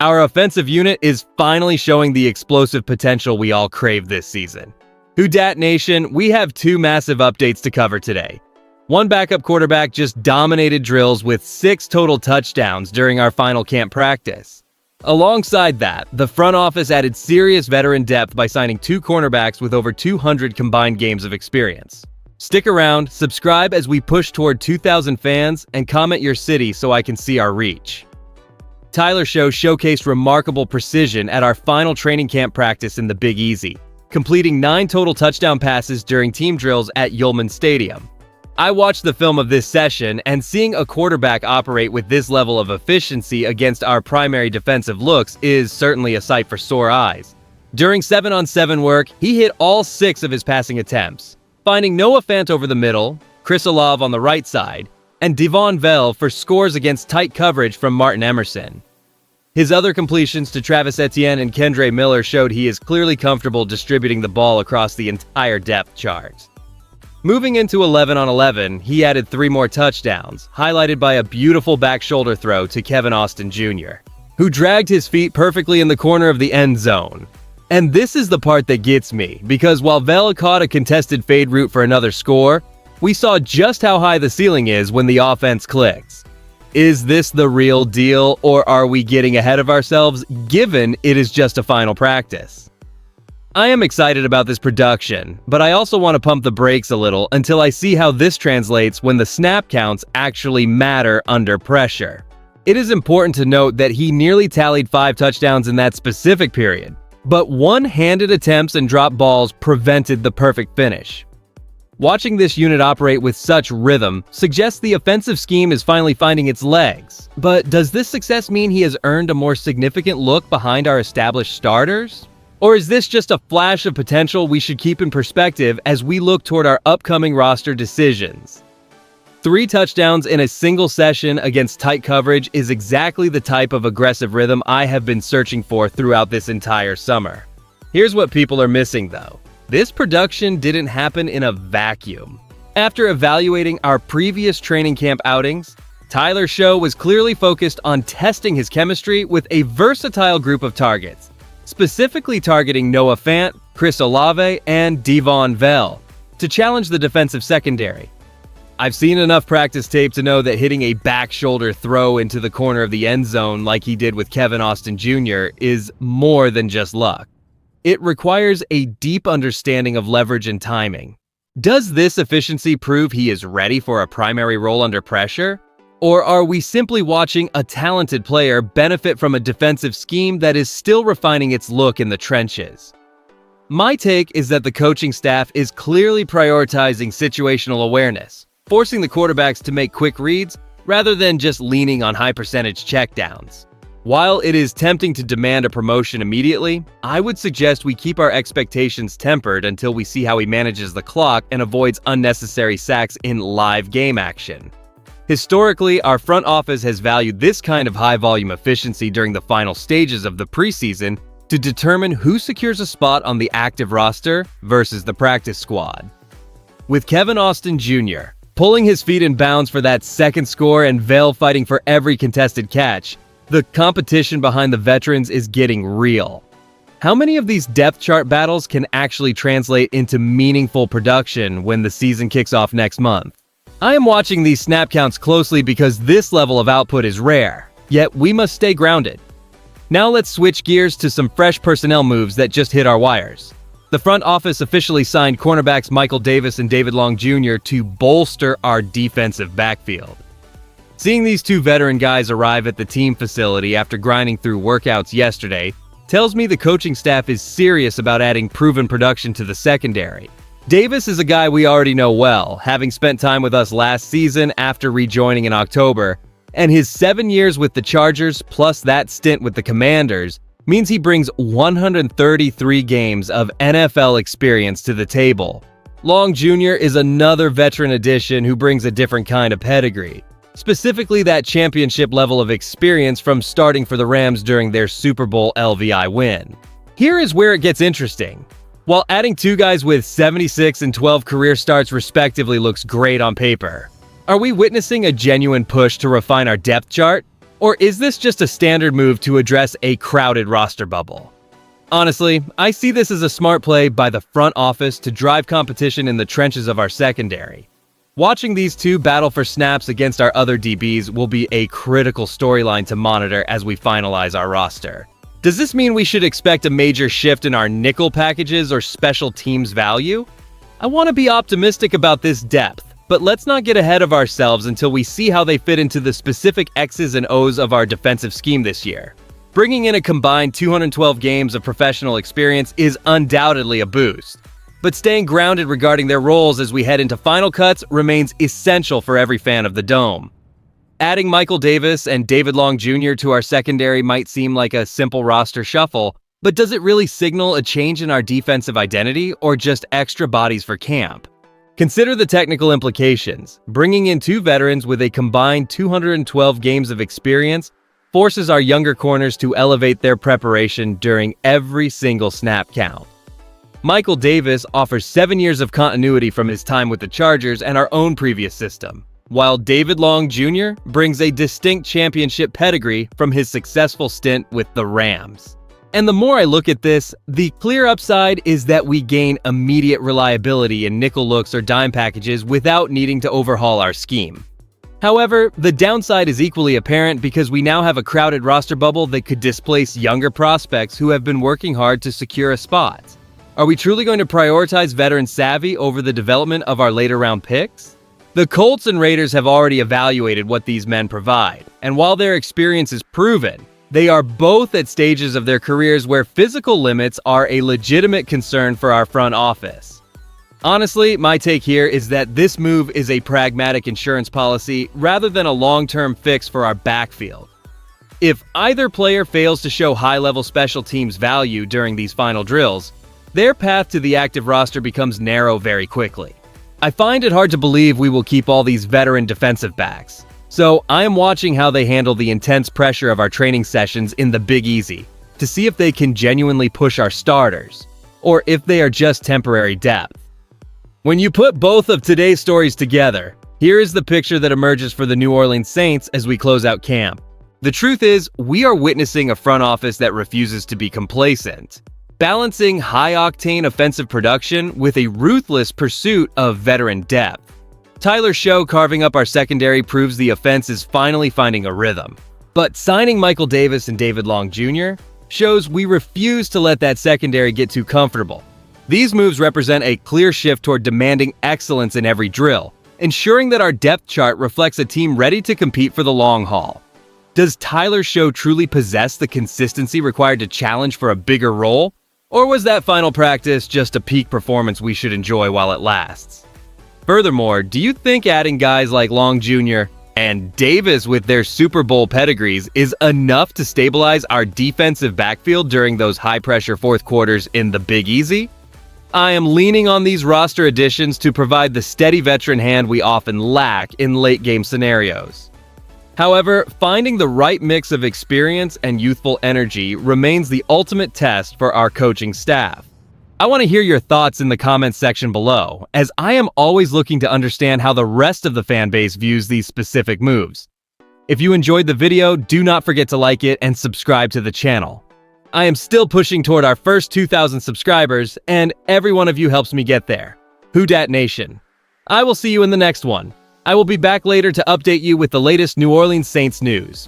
Our offensive unit is finally showing the explosive potential we all crave this season. Who Dat Nation, we have two massive updates to cover today. One backup quarterback just dominated drills with 6 total touchdowns during our final camp practice. Alongside that, the front office added serious veteran depth by signing 2 cornerbacks with over 200 combined games of experience. Stick around, subscribe as we push toward 2,000 fans, and comment your city so I can see our reach. Tyler Show showcased remarkable precision at our final training camp practice in the Big Easy, completing 9 total touchdown passes during team drills at Yulman Stadium. I watched the film of this session, and seeing a quarterback operate with this level of efficiency against our primary defensive looks is certainly a sight for sore eyes. During 7-on-7 work, he hit all 6 of his passing attempts, finding Noah Fant over the middle, Chris Olave on the right side, and Devon Vell for scores against tight coverage from Martin Emerson. His other completions to Travis Etienne and Kendre Miller showed he is clearly comfortable distributing the ball across the entire depth chart. Moving into 11-on-11, he added 3 more touchdowns, highlighted by a beautiful back shoulder throw to Kevin Austin Jr., who dragged his feet perfectly in the corner of the end zone. And this is the part that gets me, because while Vell caught a contested fade route for another score, we saw just how high the ceiling is when the offense clicks. Is this the real deal, or are we getting ahead of ourselves given it is just a final practice? I am excited about this production, but I also want to pump the brakes a little until I see how this translates when the snap counts actually matter under pressure. It is important to note that he nearly tallied 5 touchdowns in that specific period, but one-handed attempts and drop balls prevented the perfect finish. Watching this unit operate with such rhythm suggests the offensive scheme is finally finding its legs. But does this success mean he has earned a more significant look behind our established starters? Or is this just a flash of potential we should keep in perspective as we look toward our upcoming roster decisions? 3 touchdowns in a single session against tight coverage is exactly the type of aggressive rhythm I have been searching for throughout this entire summer. Here's what people are missing though. This production didn't happen in a vacuum. After evaluating our previous training camp outings, Tyler Show was clearly focused on testing his chemistry with a versatile group of targets, specifically targeting Noah Fant, Chris Olave, and Devon Vell, to challenge the defensive secondary. I've seen enough practice tape to know that hitting a back shoulder throw into the corner of the end zone like he did with Kevin Austin Jr. is more than just luck. It requires a deep understanding of leverage and timing. Does this efficiency prove he is ready for a primary role under pressure? Or are we simply watching a talented player benefit from a defensive scheme that is still refining its look in the trenches? My take is that the coaching staff is clearly prioritizing situational awareness, forcing the quarterbacks to make quick reads rather than just leaning on high-percentage checkdowns. While it is tempting to demand a promotion immediately, I would suggest we keep our expectations tempered until we see how he manages the clock and avoids unnecessary sacks in live game action. Historically, our front office has valued this kind of high-volume efficiency during the final stages of the preseason to determine who secures a spot on the active roster versus the practice squad. With Kevin Austin Jr. pulling his feet in bounds for that second score and Vell fighting for every contested catch, the competition behind the veterans is getting real. How many of these depth chart battles can actually translate into meaningful production when the season kicks off next month? I am watching these snap counts closely because this level of output is rare, yet we must stay grounded. Now let's switch gears to some fresh personnel moves that just hit our wires. The front office officially signed cornerbacks Michael Davis and David Long Jr. to bolster our defensive backfield. Seeing these 2 veteran guys arrive at the team facility after grinding through workouts yesterday tells me the coaching staff is serious about adding proven production to the secondary. Davis is a guy we already know well, having spent time with us last season after rejoining in October, and his 7 years with the Chargers plus that stint with the Commanders means he brings 133 games of NFL experience to the table. Long Jr. is another veteran addition who brings a different kind of pedigree. Specifically that championship level of experience from starting for the Rams during their Super Bowl LVI win. Here is where it gets interesting. While adding 2 guys with 76 and 12 career starts respectively looks great on paper, are we witnessing a genuine push to refine our depth chart? Or is this just a standard move to address a crowded roster bubble? Honestly, I see this as a smart play by the front office to drive competition in the trenches of our secondary. Watching these two battle for snaps against our other DBs will be a critical storyline to monitor as we finalize our roster. Does this mean we should expect a major shift in our nickel packages or special teams value? I want to be optimistic about this depth, but let's not get ahead of ourselves until we see how they fit into the specific X's and O's of our defensive scheme this year. Bringing in a combined 212 games of professional experience is undoubtedly a boost, but staying grounded regarding their roles as we head into final cuts remains essential for every fan of the Dome. Adding Michael Davis and David Long Jr. to our secondary might seem like a simple roster shuffle, but does it really signal a change in our defensive identity or just extra bodies for camp? Consider the technical implications. Bringing in two veterans with a combined 212 games of experience forces our younger corners to elevate their preparation during every single snap count. Michael Davis offers 7 years of continuity from his time with the Chargers and our own previous system, while David Long Jr. brings a distinct championship pedigree from his successful stint with the Rams. And the more I look at this, the clear upside is that we gain immediate reliability in nickel looks or dime packages without needing to overhaul our scheme. However, the downside is equally apparent because we now have a crowded roster bubble that could displace younger prospects who have been working hard to secure a spot. Are we truly going to prioritize veteran savvy over the development of our later round picks? The Colts and Raiders have already evaluated what these men provide, and while their experience is proven, they are both at stages of their careers where physical limits are a legitimate concern for our front office. Honestly, my take here is that this move is a pragmatic insurance policy rather than a long-term fix for our backfield. If either player fails to show high-level special teams value during these final drills, their path to the active roster becomes narrow very quickly. I find it hard to believe we will keep all these veteran defensive backs, so I am watching how they handle the intense pressure of our training sessions in the Big Easy to see if they can genuinely push our starters, or if they are just temporary depth. When you put both of today's stories together, here is the picture that emerges for the New Orleans Saints as we close out camp. The truth is, we are witnessing a front office that refuses to be complacent, balancing high-octane offensive production with a ruthless pursuit of veteran depth. Tyler Show carving up our secondary proves the offense is finally finding a rhythm. But signing Michael Davis and David Long Jr. shows we refuse to let that secondary get too comfortable. These moves represent a clear shift toward demanding excellence in every drill, ensuring that our depth chart reflects a team ready to compete for the long haul. Does Tyler Show truly possess the consistency required to challenge for a bigger role? Or was that final practice just a peak performance we should enjoy while it lasts? Furthermore, do you think adding guys like Long Jr. and Davis with their Super Bowl pedigrees is enough to stabilize our defensive backfield during those high-pressure fourth quarters in the Big Easy? I am leaning on these roster additions to provide the steady veteran hand we often lack in late-game scenarios. However, finding the right mix of experience and youthful energy remains the ultimate test for our coaching staff. I want to hear your thoughts in the comments section below, as I am always looking to understand how the rest of the fan base views these specific moves. If you enjoyed the video, do not forget to like it and subscribe to the channel. I am still pushing toward our first 2,000 subscribers, and every one of you helps me get there. Who Dat Nation. I will see you in the next one. I will be back later to update you with the latest New Orleans Saints news.